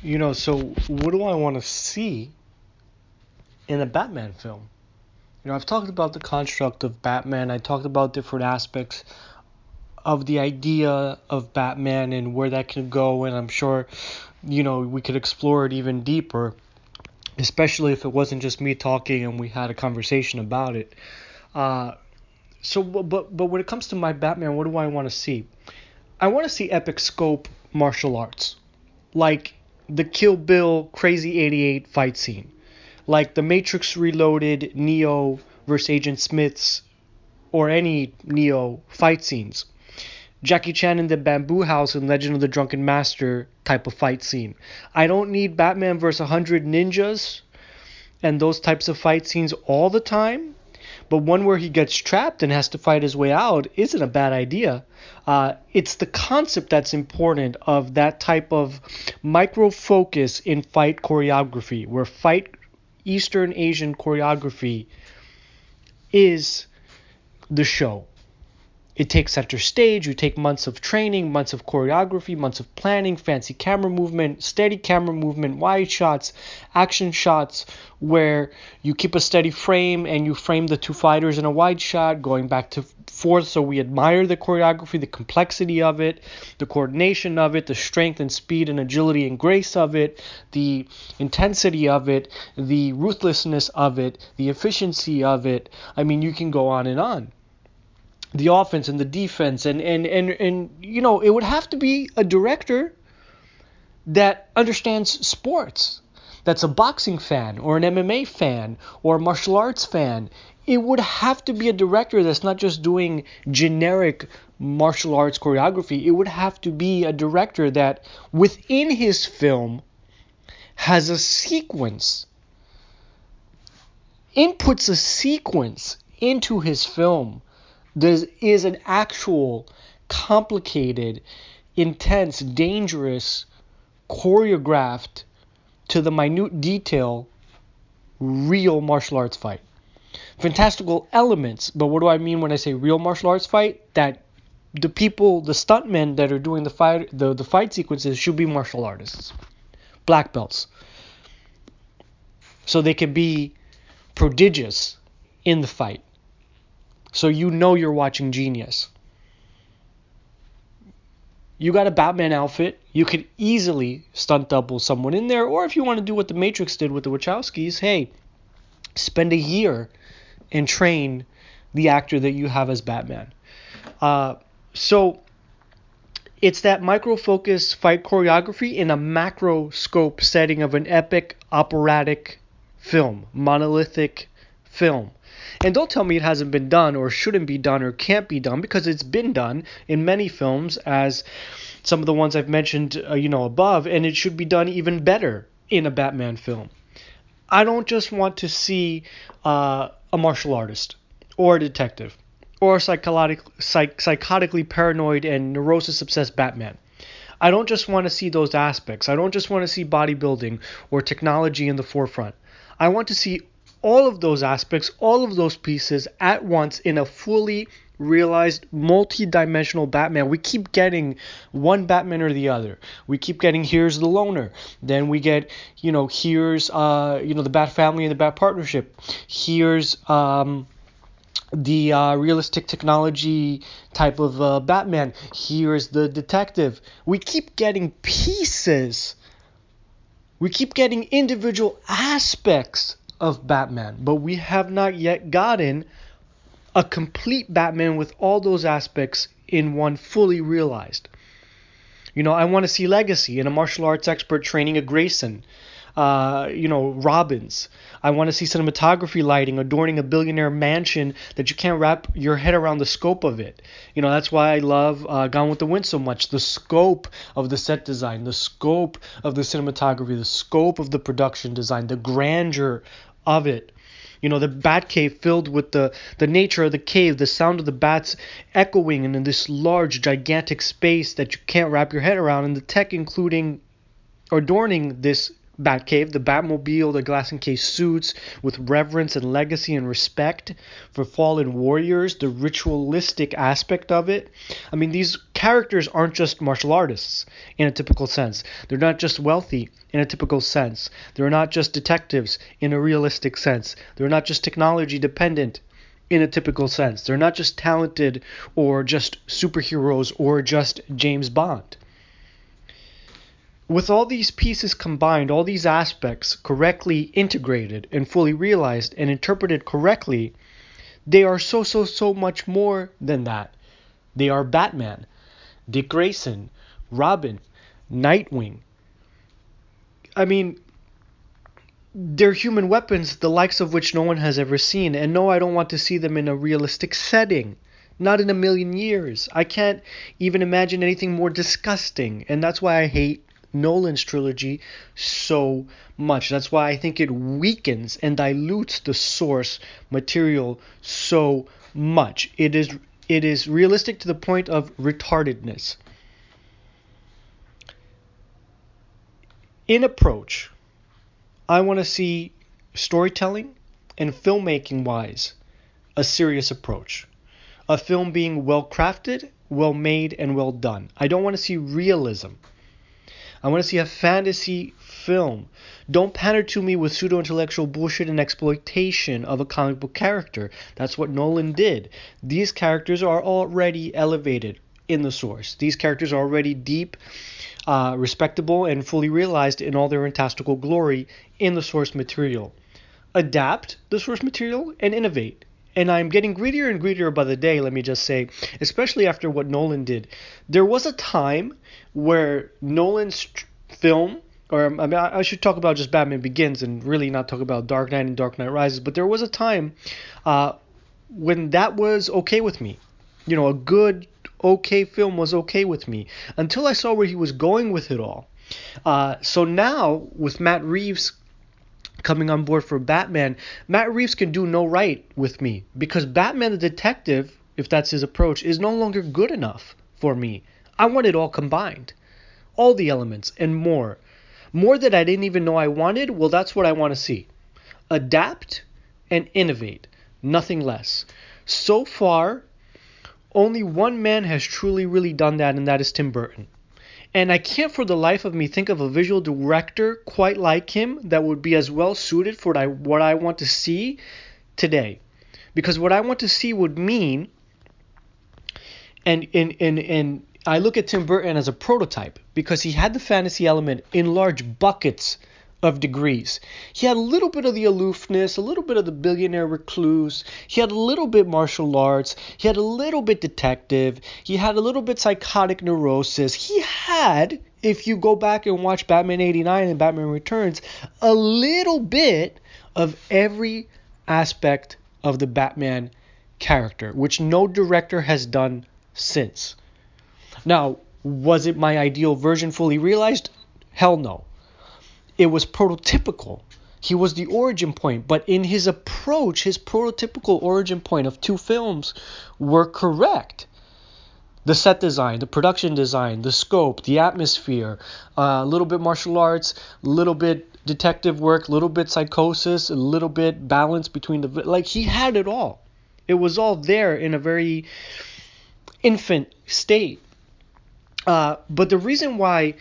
So what do I want to see in a Batman film? I've talked about the construct of Batman. I talked about different aspects of the idea of Batman and where that can go, and I'm sure, we could explore it even deeper, especially if it wasn't just me talking and we had a conversation about it. Uh, but when it comes to my Batman, what do I want to see? I want to see epic scope martial arts, like the Kill Bill Crazy 88 fight scene, like the Matrix Reloaded Neo versus Agent Smith's or any Neo fight scenes. Jackie Chan in the Bamboo House and Legend of the Drunken Master type of fight scene. I don't need Batman versus 100 ninjas and those types of fight scenes all the time, but one where he gets trapped and has to fight his way out isn't a bad idea. It's the concept that's important of that type of micro focus in fight choreography, where fight Eastern Asian choreography is the show. It takes center stage. You take months of training, months of choreography, months of planning, fancy camera movement, steady camera movement, wide shots, action shots where you keep a steady frame and you frame the two fighters in a wide shot, going back to forth. So we admire the choreography, the complexity of it, the coordination of it, the strength and speed and agility and grace of it, the intensity of it, the ruthlessness of it, the efficiency of it. I mean, you can go on and on. The offense and the defense and it would have to be a director that understands sports, that's a boxing fan or an MMA fan or a martial arts fan. It would have to be a director that's not just doing generic martial arts choreography. It would have to be a director that within his film has a sequence, inputs a sequence into his film. There is an actual, complicated, intense, dangerous, choreographed to the minute detail, real martial arts fight. Fantastical elements, but what do I mean when I say real martial arts fight? That the people, the stuntmen that are doing the fight sequences should be martial artists, black belts, so they can be prodigious in the fight. So you're watching Genius. You got a Batman outfit. You could easily stunt double someone in there. Or if you want to do what the Matrix did with the Wachowskis, hey, spend a year and train the actor that you have as Batman. So it's that micro-focus fight choreography in a macro scope setting of an epic operatic film, monolithic film. And don't tell me it hasn't been done or shouldn't be done or can't be done, because it's been done in many films, as some of the ones I've mentioned above, and it should be done even better in a Batman film. I don't just want to see a martial artist or a detective or a psychotically paranoid and neurosis-obsessed Batman. I don't just want to see those aspects. I don't just want to see bodybuilding or technology in the forefront. I want to see all of those aspects, all of those pieces at once in a fully realized multi-dimensional Batman. We keep getting one Batman or the other. We keep getting, here's the loner. Then we get, here's, the Bat family and the Bat partnership. Here's the realistic technology type of Batman. Here's the detective. We keep getting pieces. We keep getting individual aspects of Batman, but we have not yet gotten a complete Batman with all those aspects in one fully realized. I want to see legacy in a martial arts expert training a Grayson, Robbins. I want to see cinematography lighting adorning a billionaire mansion that you can't wrap your head around the scope of it. That's why I love Gone with the Wind so much. The scope of the set design, the scope of the cinematography, the scope of the production design, the grandeur of it. The bat cave filled with the nature of the cave, the sound of the bats echoing in this large, gigantic space that you can't wrap your head around, and the tech including adorning this Batcave, the Batmobile, the glass encased suits, with reverence and legacy and respect for fallen warriors, the ritualistic aspect of it. I mean, these characters aren't just martial artists in a typical sense. They're not just wealthy in a typical sense. They're not just detectives in a realistic sense. They're not just technology dependent in a typical sense. They're not just talented or just superheroes or just James Bond. With all these pieces combined, all these aspects correctly integrated and fully realized and interpreted correctly, they are so much more than that. They are Batman, Dick Grayson, Robin, Nightwing. I mean, they're human weapons, the likes of which no one has ever seen. And no, I don't want to see them in a realistic setting. Not in a million years. I can't even imagine anything more disgusting. And that's why I hate Nolan's trilogy so much. That's why I think it weakens and dilutes the source material so much. It is realistic to the point of retardedness. In approach, I want to see storytelling and filmmaking wise a serious approach. A film being well crafted, well made, and well done. I don't want to see realism. I want to see a fantasy film. Don't pander to me with pseudo-intellectual bullshit and exploitation of a comic book character. That's what Nolan did. These characters are already elevated in the source. These characters are already deep, respectable, and fully realized in all their fantastical glory in the source material. Adapt the source material and innovate. And I'm getting greedier and greedier by the day, let me just say, especially after what Nolan did. There was a time where Nolan's film, or I mean, I should talk about just Batman Begins and really not talk about Dark Knight and Dark Knight Rises, but there was a time when that was okay with me. You know, a good, okay film was okay with me until I saw where he was going with it all. So now, with Matt Reeves coming on board for Batman, Matt Reeves can do no right with me because Batman the Detective, if that's his approach, is no longer good enough for me. I want it all combined. All the elements and more. More that I didn't even know I wanted, well, that's what I want to see. Adapt and innovate. Nothing less. So far, only one man has truly, really done that, and that is Tim Burton. And I can't for the life of me think of a visual director quite like him that would be as well suited for what I want to see today. Because what I want to see would mean, and I look at Tim Burton as a prototype, because he had the fantasy element in large buckets of degrees. He had a little bit of the aloofness, a little bit of the billionaire recluse. He had a little bit martial arts. He had a little bit detective. He had a little bit psychotic neurosis. He had, if you go back and watch Batman 89 and Batman Returns, a little bit of every aspect of the Batman character, which no director has done since. Now, was it my ideal version fully realized? Hell no. It was prototypical. He was the origin point, but in his approach, his prototypical origin point of two films were correct. The set design, the production design, the scope, the atmosphere, a little bit martial arts, a little bit detective work, a little bit psychosis, a little bit balance between the... Like, he had it all. It was all there in a very infant state. But the reason why...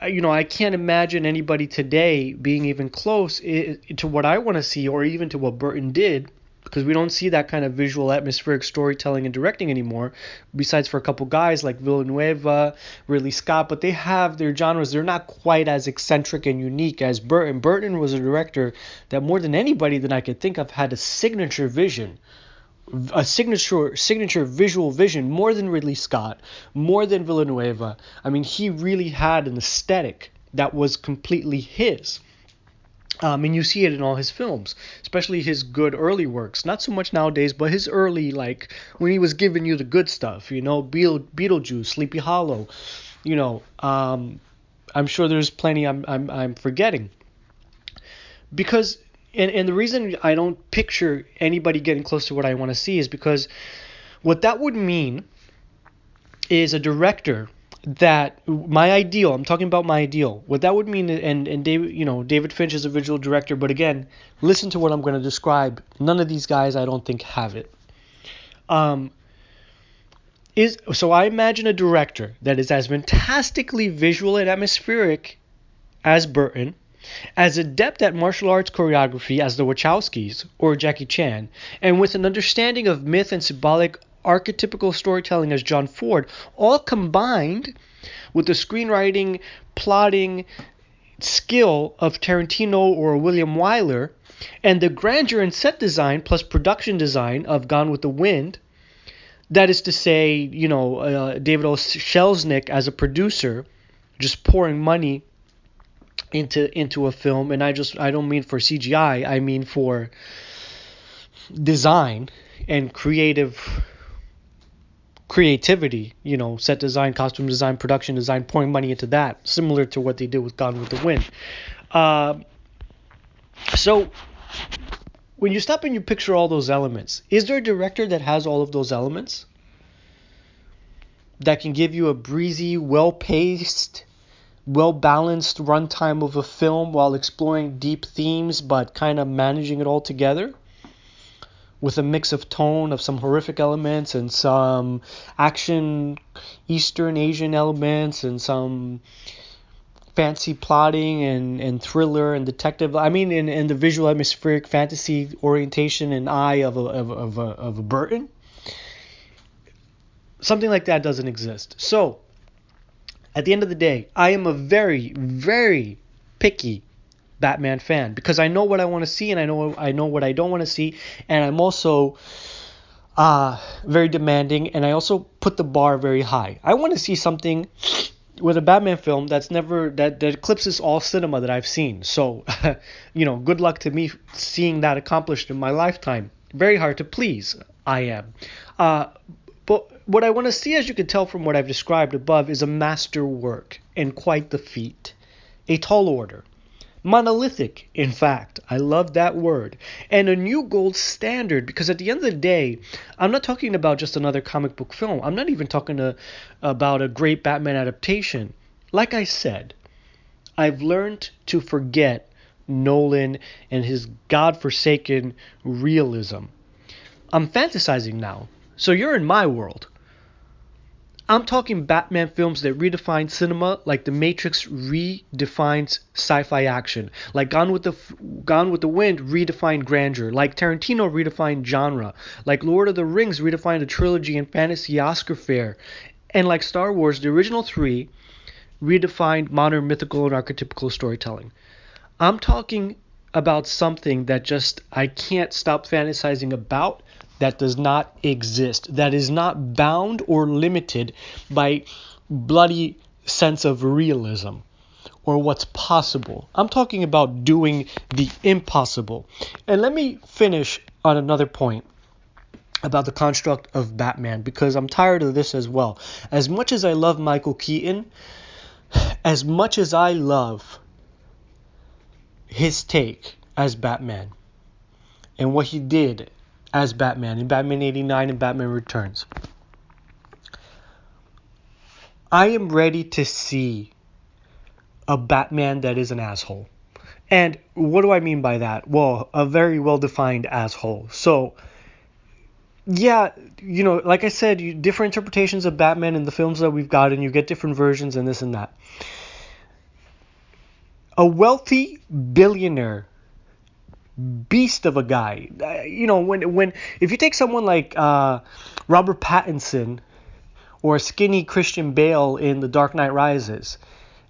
I can't imagine anybody today being even close to what I want to see or even to what Burton did, because we don't see that kind of visual atmospheric storytelling and directing anymore, besides for a couple guys like Villanueva, Ridley Scott, but they have their genres. They're not quite as eccentric and unique as Burton. Burton was a director that more than anybody that I could think of had a signature vision. A signature visual vision, more than Ridley Scott, more than Villanueva. I mean, he really had an aesthetic that was completely his. And you see it in all his films, especially his good early works. Not so much nowadays, but his early, like when he was giving you the good stuff, Beetlejuice, Sleepy Hollow, I'm sure there's plenty I'm forgetting. Because And the reason I don't picture anybody getting close to what I want to see is because what that would mean is a director that my ideal, I'm talking about my ideal, what that would mean, and David Finch is a visual director, but again, listen to what I'm going to describe. None of these guys, I don't think, have it. So I imagine a director that is as fantastically visual and atmospheric as Burton, as adept at martial arts choreography as the Wachowskis or Jackie Chan, and with an understanding of myth and symbolic archetypical storytelling as John Ford, all combined with the screenwriting, plotting skill of Tarantino or William Wyler, and the grandeur and set design plus production design of Gone with the Wind. That is to say, David O. Selznick as a producer, just pouring money into a film, and I don't mean for CGI, I mean for design and creativity, set design, costume design, production design, pouring money into that, similar to what they did with Gone with the Wind. So when you stop and you picture all those elements, is there a director that has all of those elements? That can give you a breezy, well-paced, well-balanced runtime of a film while exploring deep themes but kind of managing it all together? With a mix of tone of some horrific elements and some action Eastern Asian elements and some fancy plotting and thriller and detective. I mean, in the visual atmospheric fantasy orientation and eye of a Burton. Something like that doesn't exist. So, at the end of the day, I am a very, very picky Batman fan because I know what I want to see and I know what I don't want to see, and I'm also very demanding, and I also put the bar very high. I want to see something with a Batman film that eclipses all cinema that I've seen. So, good luck to me seeing that accomplished in my lifetime. Very hard to please, I am. But what I want to see, as you can tell from what I've described above, is a masterwork and quite the feat. A tall order. Monolithic, in fact. I love that word. And a new gold standard, because at the end of the day, I'm not talking about just another comic book film. I'm not even talking about a great Batman adaptation. Like I said, I've learned to forget Nolan and his godforsaken realism. I'm fantasizing now. So you're in my world. I'm talking Batman films that redefine cinema like The Matrix redefines sci-fi action, like Gone with the Wind redefined grandeur, like Tarantino redefined genre, like Lord of the Rings redefined a trilogy and fantasy Oscar fare, and like Star Wars, the original three redefined modern mythical and archetypical storytelling. I'm talking about something that just I can't stop fantasizing about, that does not exist, that is not bound or limited by bloody sense of realism or what's possible. I'm talking about doing the impossible. And let me finish on another point about the construct of Batman, because I'm tired of this as well. As much as I love Michael Keaton, as much as I love his take as Batman and what he did as Batman in Batman 89 and Batman Returns, I am ready to see a Batman that is an asshole. And what do I mean by that? Well, a very well-defined asshole. So, yeah, like I said, different interpretations of Batman in the films that we've got, and you get different versions and this and that. A wealthy billionaire beast of a guy. When if you take someone like Robert Pattinson or skinny Christian Bale in The Dark Knight Rises,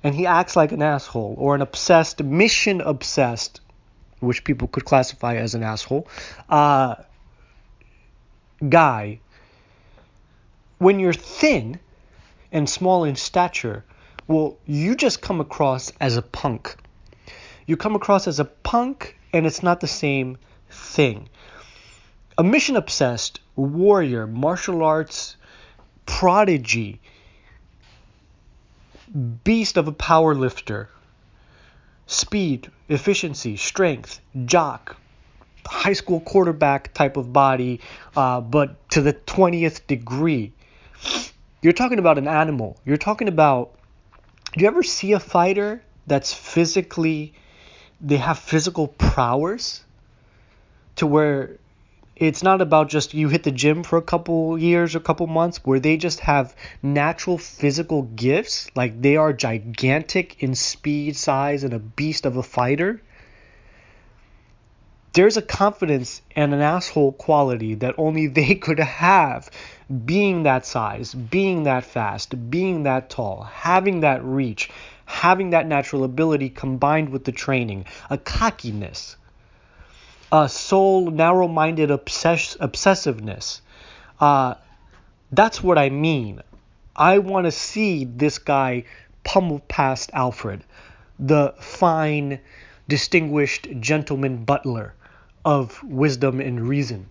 and he acts like an asshole, or an obsessed, mission obsessed, which people could classify as an asshole, guy, when you're thin and small in stature, well, you just come across as a punk. You come across as a punk, and it's not the same thing. A mission-obsessed warrior, martial arts prodigy, beast of a power lifter, speed, efficiency, strength, jock, high school quarterback type of body, but to the 20th degree. You're talking about an animal. You're talking about, do you ever see a fighter that's they have physical prowess to where it's not about just you hit the gym for a couple years or a couple months, where they just have natural physical gifts, like they are gigantic in speed, size, and a beast of a fighter. There's a confidence and an asshole quality that only they could have, being that size, being that fast, being that tall, having that reach, having that natural ability combined with the training, a cockiness, a sole narrow-minded obsessiveness. That's what I mean. I want to see this guy pummel past Alfred, the fine, distinguished gentleman butler of wisdom and reason.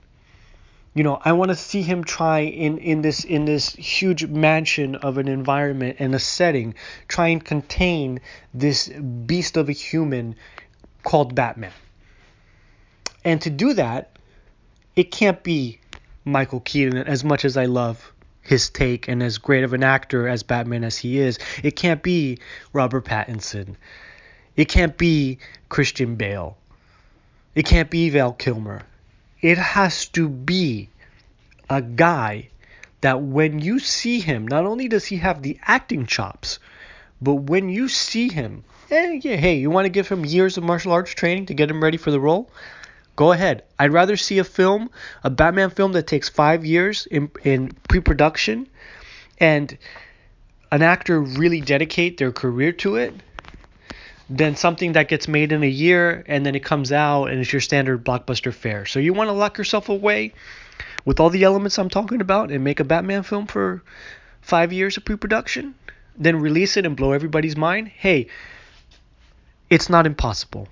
I want to see him try in this huge mansion of an environment and a setting, try and contain this beast of a human called Batman. And to do that, it can't be Michael Keaton, as much as I love his take and as great of an actor as Batman as he is. It can't be Robert Pattinson. It can't be Christian Bale. It can't be Val Kilmer. It has to be a guy that when you see him, not only does he have the acting chops, but when you see him, you want to give him years of martial arts training to get him ready for the role? Go ahead. I'd rather see a Batman film that takes 5 years in pre-production and an actor really dedicate their career to it than something that gets made in a year and then it comes out and it's your standard blockbuster fare. So you want to lock yourself away with all the elements I'm talking about and make a Batman film for 5 years of pre-production, then release it and blow everybody's mind? Hey, it's not impossible.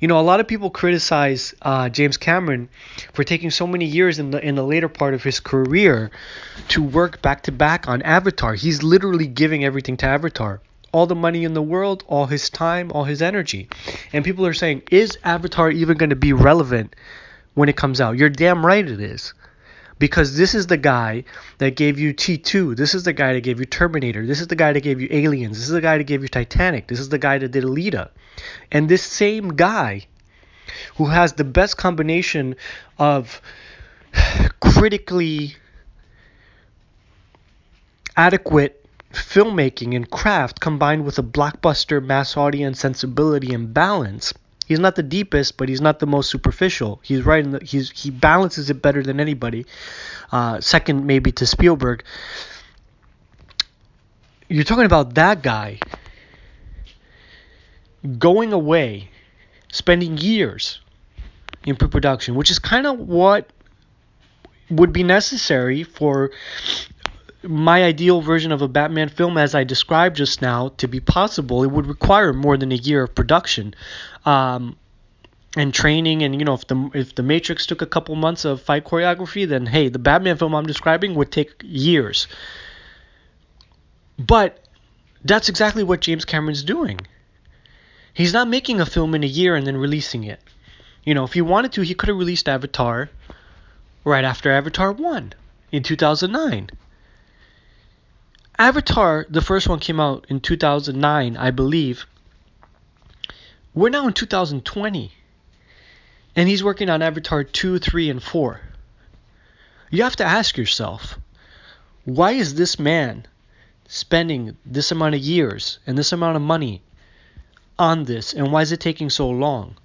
A lot of people criticize James Cameron for taking so many years in the later part of his career to work back to back on Avatar. He's literally giving everything to Avatar. All the money in the world, all his time, all his energy. And people are saying, is Avatar even going to be relevant when it comes out? You're damn right it is. Because this is the guy that gave you T2. This is the guy that gave you Terminator. This is the guy that gave you Aliens. This is the guy that gave you Titanic. This is the guy that did Alita. And this same guy who has the best combination of critically adequate filmmaking and craft combined with a blockbuster mass audience sensibility and balance. He's not the deepest, but he's not the most superficial. He's right in he balances it better than anybody. Second maybe to Spielberg. You're talking about that guy going away, spending years in pre-production, which is kind of what would be necessary for my ideal version of a Batman film, as I described just now, to be possible. It would require more than a year of production and training. And if the Matrix took a couple months of fight choreography, then hey, the Batman film I'm describing would take years. But that's exactly what James Cameron's doing. He's not making a film in a year and then releasing it. If he wanted to, he could have released Avatar right after Avatar 1 in 2009. Avatar, the first one, came out in 2009, I believe. We're now in 2020. And he's working on Avatar 2, 3, and 4. You have to ask yourself, why is this man spending this amount of years and this amount of money on this, and why is it taking so long?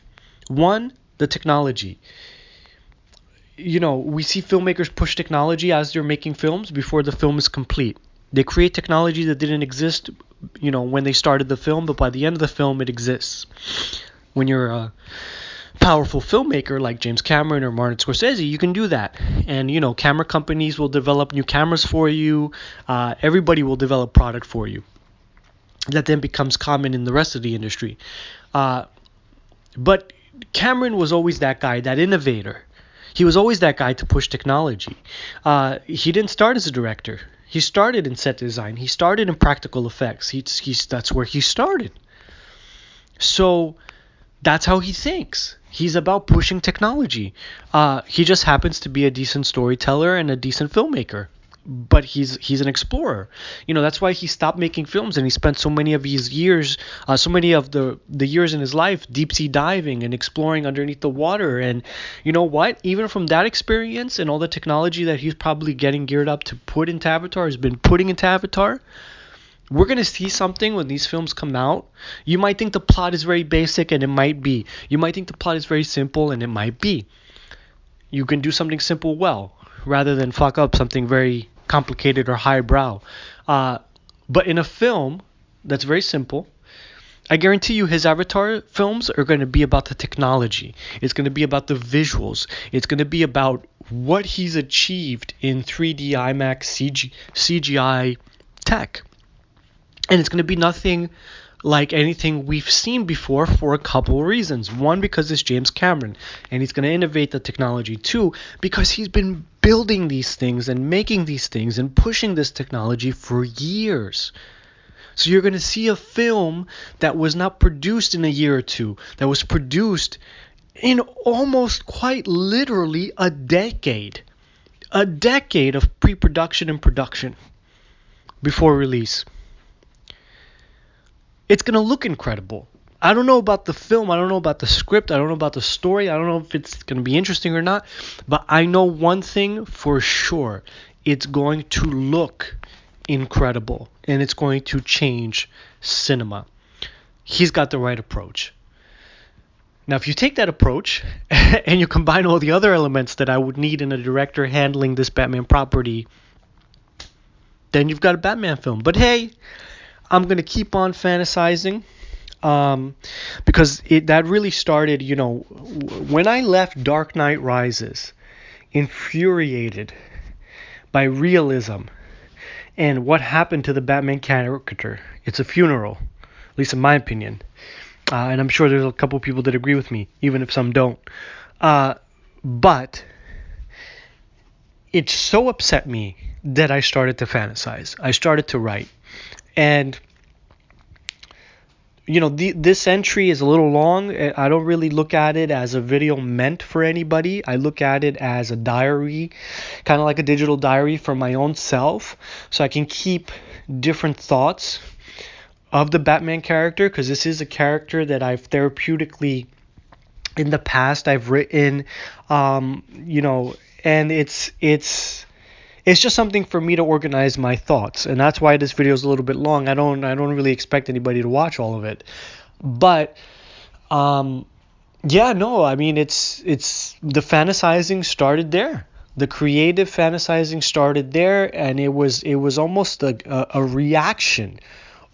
One, the technology. We see filmmakers push technology as they're making films before the film is complete. They create technology that didn't exist, when they started the film, but by the end of the film, it exists. When you're a powerful filmmaker like James Cameron or Martin Scorsese, you can do that. And, camera companies will develop new cameras for you. Everybody will develop product for you that then becomes common in the rest of the industry. But Cameron was always that guy, that innovator. He was always that guy to push technology. He didn't start as a director. He started in set design. He started in practical effects. That's where he started. So that's how he thinks. He's about pushing technology. He just happens to be a decent storyteller and a decent filmmaker. but he's an explorer. That's why he stopped making films, and he spent so many of his years, so many of the years in his life deep sea diving and exploring underneath the water. And you know what? Even from that experience and all the technology that he's probably getting geared up to put into Avatar, has been putting into Avatar, we're going to see something when these films come out. You might think the plot is very basic, and it might be. You might think the plot is very simple, and it might be. You can do something simple well, rather than fuck up something very complicated or highbrow. But in a film that's very simple, I guarantee you his Avatar films are going to be about the technology. It's going to be about the visuals. It's going to be about what he's achieved in 3D IMAX CGI tech. And it's going to be nothing like anything we've seen before for a couple of reasons. One, because it's James Cameron, and he's going to innovate the technology. Two, because he's been building these things and making these things and pushing this technology for years. So you're going to see a film that was not produced in a year or two, that was produced in almost quite literally a decade. A decade of pre-production and production before release. It's going to look incredible. I don't know about the film. I don't know about the script. I don't know about the story. I don't know if it's going to be interesting or not. But I know one thing for sure. It's going to look incredible. And it's going to change cinema. He's got the right approach. Now, if you take that approach and you combine all the other elements that I would need in a director handling this Batman property, then you've got a Batman film. But hey, I'm going to keep on fantasizing because that really started, when I left Dark Knight Rises, infuriated by realism and what happened to the Batman character. It's a funeral, at least in my opinion. And I'm sure there's a couple people that agree with me, even if some don't. But it so upset me that I started to fantasize. I started to write. And, this entry is a little long. I don't really look at it as a video meant for anybody. I look at it as a diary, kind of like a digital diary for my own self, so I can keep different thoughts of the Batman character, because this is a character that I've therapeutically, in the past, I've written, and it's just something for me to organize my thoughts, and that's why this video is a little bit long. I don't really expect anybody to watch all of it, but it's the fantasizing started there. The creative fantasizing started there, and it was almost a reaction,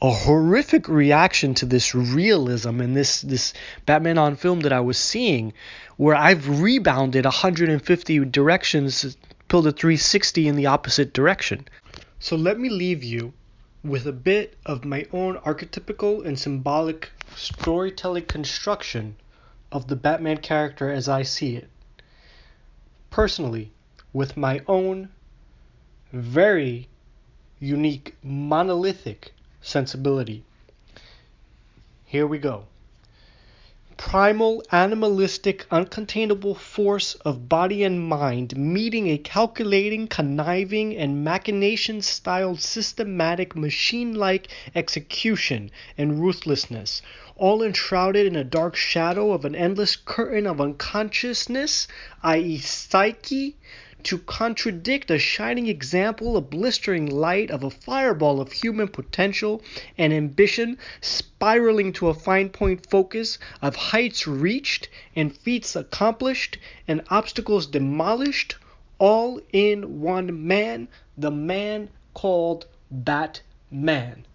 a horrific reaction to this realism and this Batman on film that I was seeing, where I've rebounded 150 directions, pulled a 360 in the opposite direction. So let me leave you with a bit of my own archetypical and symbolic storytelling construction of the Batman character as I see it. Personally, with my own very unique monolithic sensibility. Here we go. Primal, animalistic, uncontainable force of body and mind meeting a calculating, conniving, and machination-styled systematic machine-like execution and ruthlessness, all enshrouded in a dark shadow of an endless curtain of unconsciousness, i.e. psyche, to contradict a shining example, a blistering light of a fireball of human potential and ambition, spiraling to a fine point focus of heights reached and feats accomplished and obstacles demolished, all in one man, the man called Batman.